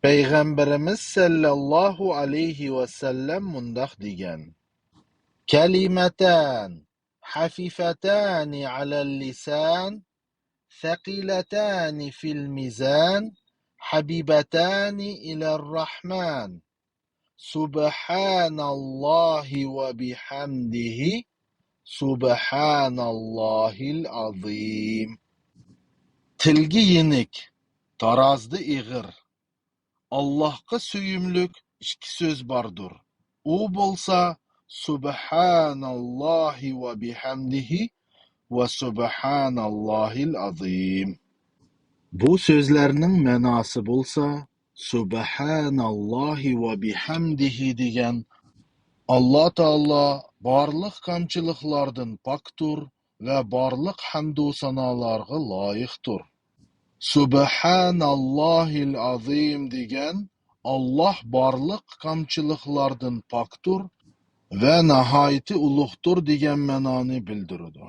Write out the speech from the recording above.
Peygamberimiz sallallohu alayhi ve sellem mundaq degan: Kalimatan hafifatani alal lisan, thaqilatani fil mizan, habibatani ilar rahman. Subhanallahi ve bihamdihi, subhanallahil azim. Tilgi yenik, tarazda ig'ir. Allohga suyumlik ikki so'z bordir. U bo'lsa subhanallohi va bihamdihi va subhanallohil azim. Bu so'zlarning ma'nosi bo'lsa subhanallohi va bihamdihi degan Alloh taolo barliq kamchiliklardan poktur va barliq hamdu sanolarga loyiqdir. Subhanallohil azim degan Alloh barliq kamchiliklardan poktur va nihoyatda ulug'dir degan ma'noni bildiradi.